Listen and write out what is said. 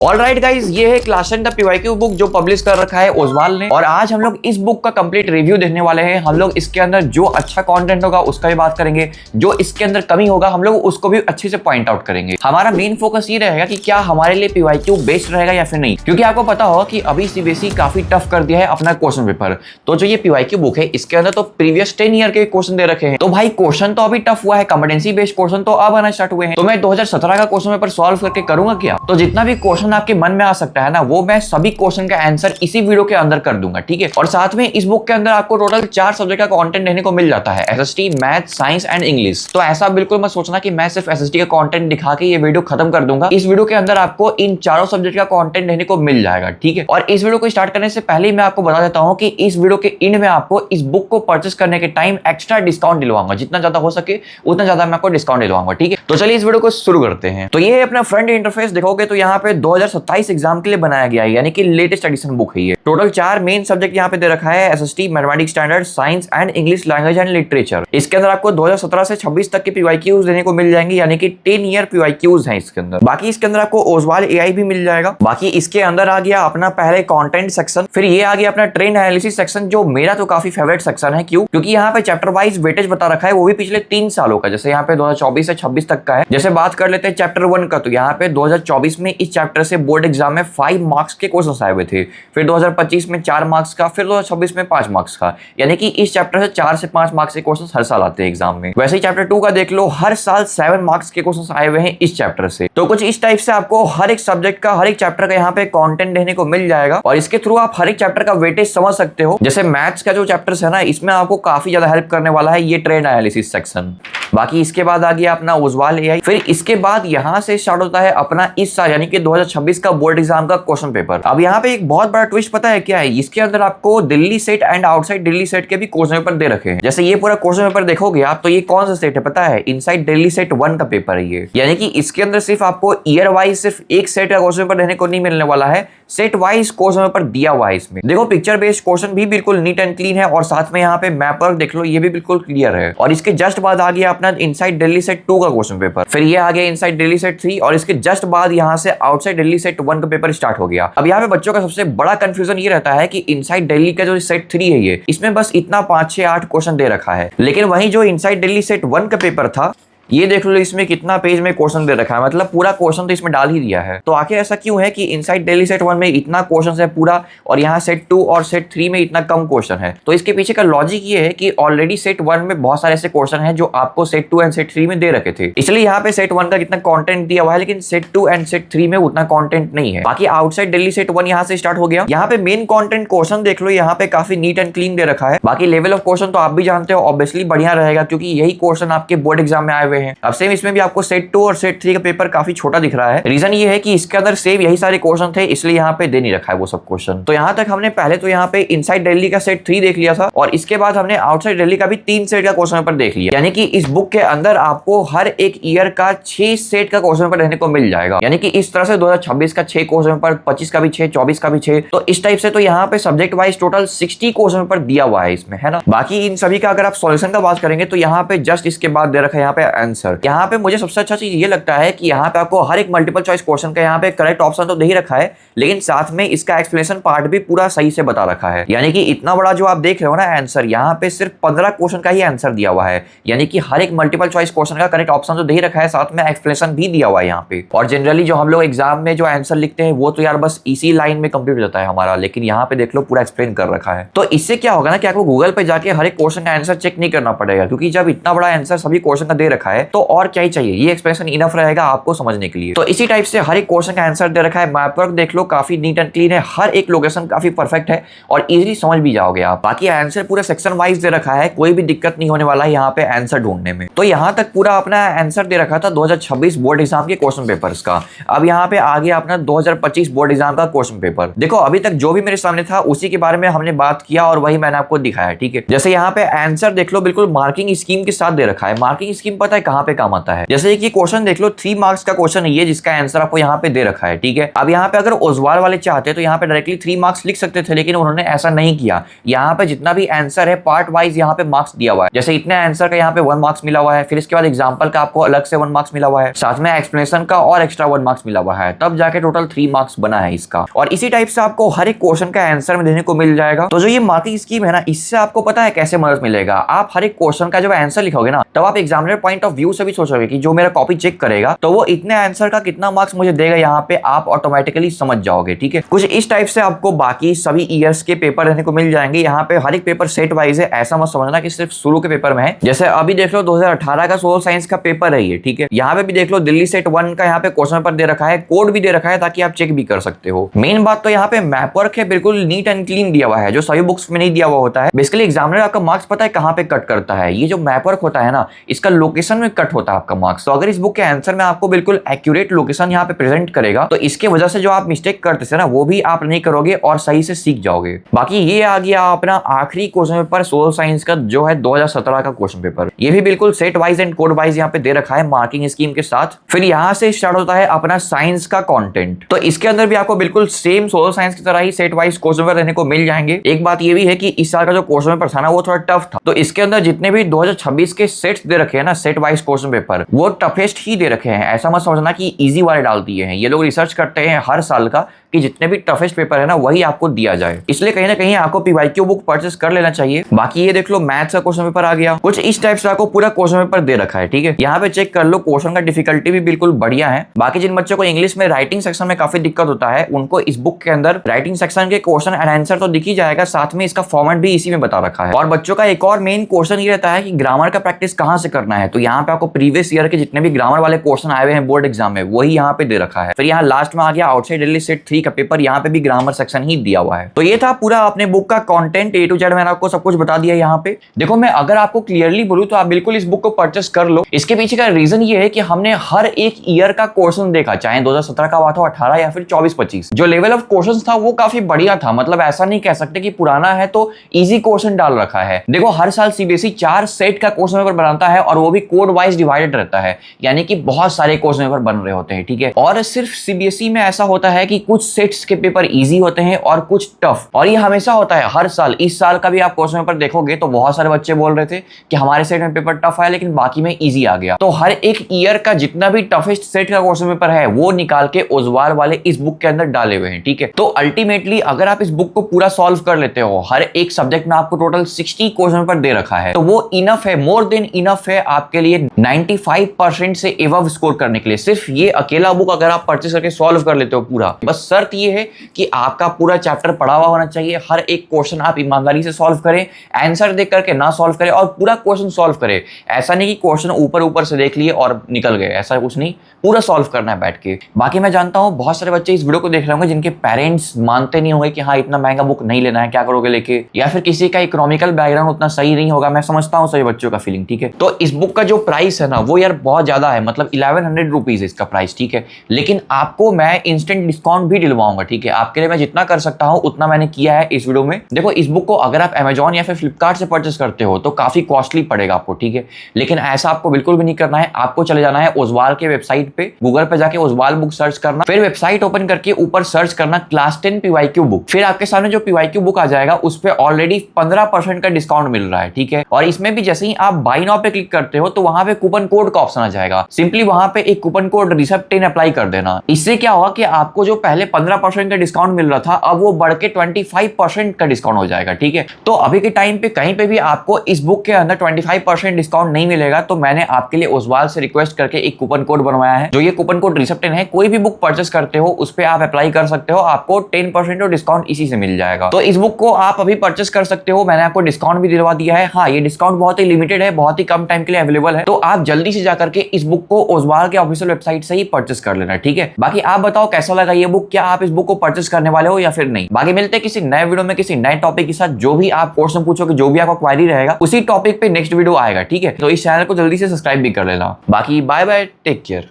Alright guys, ये है class 10 the PYQ book जो पब्लिश कर रखा है ओजवाल ने। और आज हम लोग इस बुक का कंप्लीट रिव्यू देखने वाले हैं। हम लोग इसके अंदर जो अच्छा कंटेंट होगा उसका भी बात करेंगे, जो इसके अंदर कमी होगा हम लोग उसको भी अच्छे से पॉइंट आउट करेंगे। हमारा मेन फोकस ये रहेगा कि क्या हमारे लिए पीवाईक्यू बेस्ट रहेगा या फिर नहीं, क्योंकि आपको पता होगा कि अभी सीबीएसई काफी टफ कर दिया है अपना क्वेश्चन पेपर। तो जो ये पीवाईक्यू बुक है इसके अंदर तो प्रीवियस 10 ईयर के क्वेश्चन दे रखे हैं। तो भाई क्वेश्चन तो अभी टफ हुआ है, कॉम्पिटेंसी बेस्ड क्वेश्चन तो अब आना स्टार्ट हुए हैं। तो मैं 2017 का क्वेश्चन पेपर सॉल्व करके करूंगा क्या? तो जितना भी क्वेश्चन आपके मन में आ सकता है ना, वो मैं सभी क्वेश्चन का आंसर इसी वीडियो के अंदर कर दूंगा, ठीक है। और साथ में इस बुक के अंदर आपको टोटल 4 सब्जेक्ट का कंटेंट देखने को मिल जाता है, SST, math, science and English. तो ऐसा बिल्कुल मत सोचना कि मैं सिर्फ एसएसटी का कंटेंट दिखा के ये वीडियो खत्म कर दूंगा। इस वीडियो के अंदर आपको इन चारों सब्जेक्ट का कंटेंट देखने को मिल जाएगा, ठीक है। और इस वीडियो को स्टार्ट करने से पहले मैं आपको बता देता हूं कि इस वीडियो के एंड में आपको इस बुक को परचेस करने के टाइम एक्स्ट्रा डिस्काउंट दिलवाऊंगा। जितना ज्यादा हो सके उतना ज्यादा मैं आपको डिस्काउंट दिलवाऊंगा, ठीक है। तो चलिए इस वीडियो को शुरू करते हैं। तो ये अपना फ्रंट इंटरफेस देखोगे तो यहाँ पे 2027 एग्जाम के लिए बनाया गया है, यानी कि लेटेस्ट एडिशन बुक है ये। टोटल 4 मेन सब्जेक्ट यहाँ पे दे रखा है, SST, mathematics standard, science and English language and literature. इसके अंदर आपको 2017 से 26 तक के पीवाईक्यूज देने को मिल जाएंगे, यानी कि 10 ईयर पीवाईक्यूज हैं इसके अंदर। बाकी इसके अंदर आपको ओजवाल एआई भी मिल जाएगा। बाकी इसके अंदर आ गया अपना पहले कंटेंट सेक्शन, फिर ये आ गया अपना ट्रेंड एनालिसिस सेक्शन, जो मेरा तो काफी फेवरेट सेक्शन है। क्यों? क्योंकि यहाँ पे चैप्टर वाइज वेटेज बता रखा है, वो भी पिछले 3 सालों का। जैसे यहाँ पे 2024 से 26 तक का है। जैसे बात कर लेते हैं चैप्टर 1 का, तो यहाँ पे 2024 में इस चैप्टर से बोर्ड एग्जाम में 5 मार्क्स के क्वेश्चन आए हुए थे। फिर 2025 में 4 मार्क्स का, फिर 2026 में 5 मार्क्स का। यानी कि इस चैप्टर से 4 से 5 मार्क्स के क्वेश्चन हर साल आते हैं एग्जाम में। वैसे ही चैप्टर 2 का देख लो, हर साल 7 मार्क्स के क्वेश्चन आए हुए हैं इस चैप्टर से। तो कुछ इस टाइप से आपको हर एक सब्जेक्ट का, हर एक चैप्टर का यहाँ पे कंटेंट देखने को मिल जाएगा। और इसके थ्रू आप हर एक चैप्टर का वेटेज समझ सकते हो। जैसे मैथ्स का जो चैप्टर है ना, इसमें आपको काफी ज्यादा हेल्प करने वाला है ये ट्रेंड एनालिसिस सेक्शन। बाकी इसके बाद आ गया अपना ओजवाल एआई। फिर इसके बाद यहाँ से स्टार्ट होता है अपना इस साल यानी कि 2026 का बोर्ड एग्जाम का क्वेश्चन पेपर। अब यहाँ पे एक बहुत बड़ा ट्विस्ट पता है क्या है? इसके अंदर आपको Delhi set and outside Delhi set के भी क्वेश्चन पेपर दे रखे हैं। जैसे ये पूरा क्वेश्चन पेपर देखोगे आप, तो ये कौन सा सेट है पता है? इनसाइड दिल्ली सेट 1 का पेपर है ये। यानी कि इसके अंदर सिर्फ आपको ईयर वाइज सिर्फ एक सेट का क्वेश्चन पेपर देने को नहीं मिलने वाला है, सेट वाइज क्वेश्चन पेपर दिया हुआ है इसमें। देखो पिक्चर बेस्ड क्वेश्चन भी बिल्कुल नीट एंड क्लीन है, और साथ में यहाँ पे मैप वर्क देख लो, ये भी बिल्कुल क्लियर है। और इसके जस्ट बाद आ गया अपना इनसाइड दिल्ली सेट 2 का क्वेश्चन पेपर। फिर ये आ गया इनसाइड दिल्ली सेट 3, और इसके जस्ट बाद यहाँ से आउटसाइड दिल्ली सेट 1 का पेपर स्टार्ट हो गया। अब यहाँ पे बच्चों का सबसे बड़ा कंफ्यूजन ये रहता है कि इनसाइड दिल्ली का जो सेट 3 है ये, इसमें बस इतना 5, 6, 8 क्वेश्चन दे रखा है। लेकिन वहीं जो इनसाइड दिल्ली सेट 1 का पेपर था, ये देख लो इसमें कितना पेज में क्वेश्चन दे रखा है, मतलब पूरा क्वेश्चन तो इसमें डाल ही दिया है। तो आखिर ऐसा क्यों है कि इनसाइड दिल्ली सेट 1 में इतना क्वेश्चन है पूरा, और यहाँ सेट 2 और सेट 3 में इतना कम क्वेश्चन है? तो इसके पीछे का लॉजिक ये है कि ऑलरेडी सेट 1 में बहुत सारे ऐसे क्वेश्चन हैं जो आपको सेट 2 एंड सेट 3 में दे रखे थे, इसलिए यहाँ पे सेट 1 का कितना कंटेंट दिया हुआ है, लेकिन सेट 2 एंड सेट 3 में उतना कंटेंट नहीं है। बाकी आउटसाइड दिल्ली सेट 1 यहाँ से स्टार्ट हो गया। यहाँ पे मेन कंटेंट क्वेश्चन देख लो, यहाँ पे काफी नीट एंड क्लीन दे रखा है। बाकी लेवल ऑफ क्वेश्चन तो आप भी जानते हो, ऑब्वियसली बढ़िया रहेगा, क्योंकि यही क्वेश्चन आपके बोर्ड एग्जाम में आए हुए हैं। अब सेम इसमें आपको सेट 2 और सेट 3 का पेपर काफी छोटा दिख रहा है। रीजन ये है कि इसके अंदर सेम यही सारे क्वेश्चन थे, इसलिए यहाँ पे दे नहीं रखा है वो सब क्वेश्चन। तो यहाँ तक हमने पहले तो यहाँ पे इनसाइड दिल्ली का सेट 3 देख लिया था, और इसके बाद हमने आउटसाइड दिल्ली का भी 3 सेट का क्वेश्चन पेपर देख लिया। यानी कि इस बुक के अंदर आपको हर एक ईयर का 6 सेट का क्वेश्चन पेपर देखने को मिल जाएगा। यानी कि इस तरह से 2026 का 6 क्वेश्चन पेपर, 25 का भी 6, 24 का भी 6। तो इस टाइप से तो यहाँ पे subject wise total 60 question paper दिया हुआ है इसमें, है ना। बाकी इन सभी का अगर आप सॉल्यूशन का बात करेंगे तो यहाँ पे जस्ट इसके बाद दे रखा है यहाँ पे आंसर। यहाँ पे मुझे सबसे अच्छा चीज ये लगता है कि यहाँ पे आपको हर एक मल्टीपल चॉइस क्वेश्चन का यहाँ पे करेक्ट ऑप्शन तो दे ही रखा है, लेकिन साथ में इसका एक्सप्लेनेशन पार्ट भी पूरा सही से बता रखा है। यानी कि इतना बड़ा जो आप देख रहे हो ना आंसर, यहाँ पे सिर्फ 15 क्वेश्चन का ही आंसर दिया हुआ है। यानी कि हर एक मल्टीपल चॉइस क्वेश्चन का करेक्ट ऑप्शन तो दे ही रखा है, साथ में एक्सप्लेनेशन भी दिया हुआ है यहाँ पे। और जनरली जो हम लोग एग्जाम में जो आंसर लिखते हैं वो तो यार बस इसी लाइन में कंप्लीट हो जाता है हमारा, लेकिन यहाँ पे देख लो पूरा एक्सप्लेन कर रखा है। तो इससे क्या होगा ना कि आपको गूगल पे जाके हर एक क्वेश्चन का आंसर चेक नहीं करना पड़ेगा, क्योंकि जब इतना बड़ा आंसर सभी क्वेश्चन का दे रखा है तो और क्या ही चाहिए, ये एक्सप्लेनेशन इनफ रहेगा आपको समझने के लिए। तो इसी टाइप से हर एक क्वेश्चन का आंसर दे रखा है। मैप वर्क देख लो, काफी नीट एंड क्लीन है, हर एक लोकेशन काफी परफेक्ट है और इजीली समझ भी जाओगे आप। बाकी आंसर पूरा सेक्शन वाइज दे रखा है, कोई भी दिक्कत नहीं होने वाला है यहाँ पे आंसर ढूंढने में। तो यहाँ तक पूरा अपना आंसर दे रखा था 2026 बोर्ड एग्जाम के क्वेश्चन पेपर्स का। अब यहाँ पे आ गया अपना 2025 बोर्ड एग्जाम का क्वेश्चन पेपर। देखो अभी तक जो भी मेरे सामने था उसी के बारे में हमने बात किया और वही मैंने आपको दिखाया, ठीक है। जैसे यहाँ पे आंसर देख लो, बिल्कुल मार्किंग स्कीम के साथ दे रखा है। मार्किंग स्कीम पता है है कहाँ पे काम आता है। जैसे कि क्वेश्चन देख लो, 3 मार्क्स का क्वेश्चन है ये, जिसका आंसर आपको यहाँ पे दे रखा है, ठीक है। अब यहाँ पे अगर ओजवाल वाले चाहते तो यहाँ पे डायरेक्टली 3 मार्क्स लिख सकते थे, लेकिन उन्होंने ऐसा नहीं किया। यहाँ पे जितना भी आंसर है पार्ट वाइज यहाँ पे मार्क्स दिया हुआ है। जैसे इतने आंसर का यहाँ पे 1 मार्क्स मिला हुआ है, फिर इसके बाद एग्जाम्पल का आपको अलग से 1 मार्क्स मिला हुआ है, साथ में एक्सप्लेनेशन का और एक्स्ट्रा 1 मार्क्स मिला हुआ है, तब जाके टोटल 3 मार्क्स बना है इसका। और इसी टाइप से आपको हर एक क्वेश्चन का आंसर में देने को मिल जाएगा। तो जो ये मार्किंग स्कीम है ना, इससे आपको पता है कैसे मदद मिलेगा। आप हर एक क्वेश्चन का जब आंसर लिखोगे ना, तब आप एग्जामिनर पॉइंट ऑफ व्यू से भी सोचोगे कि जो मेरा कॉपी चेक करेगा तो वो इतने आंसर का कितना मार्क्स मुझे देगा, यहाँ पे आप ऑटोमेटिकली समझ जाओगे, ठीक है। कुछ इस टाइप से आपको बाकी सभी ईयर्स के पेपर रहने को मिल जाएंगे। यहाँ पे हर एक पेपर सेट वाइज है, ऐसा मत समझना कि सिर्फ शुरू के पेपर में है। जैसे अभी देख लो 2018 का सोशल साइंस का पेपर है ये, ठीक है। यहाँ पे भी देख लो दिल्ली सेट 1 का यहाँ पे क्वेश्चन पेपर दे रखा है, कोड भी दे रखा है ताकि आप चेक भी कर सकते हो। मेन बात तो यहाँ पे मैप वर्क है, बिल्कुल नीट एंड क्लीन दिया हुआ है, जो सभी बुक्स में नहीं दिया हुआ होता है। बेसिकली एग्जामिनर आपका मार्क्स पता है कहाँ पे कट करता है, ये जो मैप वर्क होता है ना, इसका लोकेशन में कट होता है आपका मार्क्स। तो अगर इस बुक के आंसर में आपको बिल्कुल एक्यूरेट लोकेशन यहाँ पे प्रेजेंट करेगा, तो इसके वजह से जो आप मिस्टेक करते थे ना, वो भी आप नहीं करोगे और सही से सीख जाओगे। बाकी ये आ गया अपना आखिरी क्वेश्चन पेपर सोशल साइंस का, जो है 2017 का क्वेश्चन पेपर। ये भी बिल्कुल set wise and code wise यहाँ पे दे रखा है मार्किंग स्कीम के साथ। फिर यहाँ से स्टार्ट होता है अपना साइंस का कंटेंट। तो इसके अंदर भी आपको बिल्कुल सेम सोशल साइंस की तरह ही सेट वाइज क्वेश्चन पेपर रहने को मिल जाएंगे। एक बात ये भी है कि इस साल का जो क्वेश्चन पेपर था ना, वो थोड़ा टफ था। तो इसके अंदर जितने भी 2026 के सेट्स दे रखे हैं ना, सेट वाइज क्वेश्चन पेपर, वो टफेस्ट ही दे रखे हैं। ऐसा मत समझना कि इजी वाले डाल दिए हैं। ये लोग रिसर्च करते हैं हर साल का कि जितने भी टफेस्ट पेपर है ना, वही आपको दिया जाए। इसलिए कहीं ना कहीं आपको पीवाईक्यू बुक परचेस कर लेना चाहिए। बाकी ये देख लो मैथ्स का क्वेश्चन पेपर आ गया, कुछ इस टाइप से आपको पूरा क्वेश्चन पेपर दे रखा है, ठीक है। यहाँ पे चेक कर लो, क्वेश्चन का डिफिकल्टी भी बिल्कुल बढ़िया है। बाकी जिन बच्चों को इंग्लिश में राइटिंग सेक्शन में काफी दिक्कत होता है, उनको इस बुक के अंदर राइटिंग सेक्शन के क्वेश्चन एंड आंसर तो दिख ही जाएगा, साथ में इसका फॉर्मेट भी इसी में बता रखा है। और बच्चों का एक और मेन क्वेश्चन ये रहता है कि ग्रामर का प्रैक्टिस कहाँ से करना है। तो यहाँ पे आपको प्रीवियस ईयर के जितने भी ग्रामर वाले क्वेश्चन आए हुए हैं बोर्ड एग्जाम में, वही यहाँ पे दे रखा है। फिर यहाँ लास्ट में आ गया आउटसाइड दिल्ली सेट 3 का पेपर, यहाँ पे भी ग्रामर सेक्शन ही दिया हुआ है। तो ये था पूरा अपने बुक का कंटेंट A to Z, मैंने आपको सब कुछ बता दिया यहाँ पे। देखो मैं अगर आपको क्लियरली बोलूं तो आप बिल्कुल इस बुक को परचेस कर लो। इसके पीछे का रीजन ये है कि हमने हर एक ईयर का क्वेश्चन देखा, चाहे 2017 का हुआ था, 18 या फिर 24-25। जो लेवल ऑफ क्वेश्चन था वो काफी बढ़िया था। मतलब ऐसा नहीं कह सकते कि पुराना है तो इजी क्वेश्चन डाल रखा है। देखो हर साल सीबीएसई 4 सेट का क्वेश्चन पेपर बनाता है और वो भी कोड वाइज डिवाइडेड रहता है, यानी कि बहुत सारे क्वेश्चन पेपर बन रहे होते हैं, ठीक है। और सिर्फ सीबीएसई में ऐसा होता है कि कुछ सेट्स के पेपर इजी होते हैं और कुछ टफ, और ये हमेशा होता है हर साल। इस साल का भी आप क्वेश्चन पेपर देखोगे तो बहुत सारे बच्चे बोल रहे थे कि हमारे सेट में पेपर टफ है लेकिन बाकी में इजी आ गया। तो हर एक ईयर का जितना भी टफेस्ट सेट का क्वेश्चन पेपर है वो निकाल के ओजवाल वाले इस बुक के अंदर डाले हुए हैं, ठीक है। तो अल्टीमेटली अगर आप इस बुक को पूरा सॉल्व कर लेते हो, हर एक सब्जेक्ट में आपको टोटल 60 क्वेश्चन पेपर दे रखा है, तो वो इनफ है, मोर देन इनफ है आपके लिए 95% से एबव स्कोर करने के लिए। सिर्फ ये अकेला बुक अगर आप परचेस करके सॉल्व कर लेते हो पूरा, बस शर्त ये है कि आपका पूरा चैप्टर पढ़ा हुआ होना चाहिए। हर एक क्वेश्चन आप ईमानदारी से सॉल्व करें, आंसर देख करके ना सॉल्व करें, और पूरा क्वेश्चन सॉल्व करें। ऐसा नहीं कि क्वेश्चन ऊपर ऊपर से देख लिए और निकल गए, ऐसा कुछ नहीं, पूरा सॉल्व करना है बैठ के। बाकी मैं जानता हूं बहुत सारे बच्चे इस वीडियो को देख रहे होंगे जिनके पेरेंट्स मानते नहीं होंगे कि हाँ इतना महंगा बुक नहीं लेना है, क्या करोगे लेके, या फिर किसी का इकोनॉमिकल बैकग्राउंड उतना सही नहीं होगा। मैं समझता हूं सभी बच्चों का फीलिंग, ठीक है। तो इस बुक का जो प्राइस है ना, वो यार बहुत ज्यादा है, मतलब 1100 रुपीज इसका प्राइस, ठीक है। लेकिन आपको मैं इंस्टेंट डिस्काउंट भी दिलवाऊंगा, ठीक है। आपके लिए मैं जितना कर सकता हूं उतना मैंने किया है इस वीडियो में। देखो इस बुक को अगर आप अमेजॉन या फिर फ्लिपकार्ट से परचेस करते हो तो काफी कॉस्टली पड़ेगा आपको, ठीक है। लेकिन ऐसा आपको बिल्कुल भी नहीं करना है। आपको चले जाना है ओजवाल के वेबसाइट पे, गूगल पे जाके ओजवाल बुक सर्च करना, फिर वेबसाइट ओपन करके ऊपर सर्च करना क्लास 10 पीवाईक्यू बुक। फिर आपके सामने जो पीवाईक्यू बुक आ जाएगा उस पे ऑलरेडी 15% का डिस्काउंट मिल रहा है, ठीक है। और इसमें भी जैसे ही आप बाय नाउ पे क्लिक करते हो तो वहां पे कूपन कोड का ऑप्शन आ जाएगा। सिंपली वहां पे एक कूपन कोड रिसेप्ट10 अप्लाई कर देना। इससे क्या होगा कि आपको जो पहले 15% का डिस्काउंट मिल रहा था, अब वो बढ़ के 25% का डिस्काउंट हो जाएगा, ठीक है। तो अभी के टाइम पे कहीं पे भी आपको इस बुक के अंदर 25% डिस्काउंट नहीं मिलेगा, तो मैंने आपके लिए ओजवाल से रिक्वेस्ट करके एक कूपन कोड बनवाया है। जो ये कूपन कोड रिसेप्ट10 है, कोई भी बुक परचेस करते हो उस पे आप अप्लाई कर सकते हो, आपको 10% डिस्काउंट इसी से मिल जाएगा। तो इस बुक को आप अभी परचेस कर सकते हो, मैंने आपको डिस्काउंट भी दिलवा दिया है। हाँ, ये डिस्काउंट बहुत ही लिमिटेड है, बहुत ही कम टाइम के लिए अवेलेबल है, तो आप जल्दी से जाकर के इस बुक को ओजवाल के ऑफिशियल वेबसाइट से ही परचेस कर लेना, ठीक है। बाकी आप बताओ कैसा लगा ये बुक, क्या आप इस बुक को परचेस करने वाले हो या फिर नहीं। बाकी मिलते हैं किसी नए वीडियो में किसी नए टॉपिक के साथ। जो भी आप क्वेश्चन पूछोगे, जो भी आपका क्वेरी रहेगा, उसी टॉपिक पे नेक्स्ट वीडियो आएगा, ठीक है। तो इस चैनल को जल्दी से सब्सक्राइब भी कर लेना। बाकी बाय बाय, टेक केयर।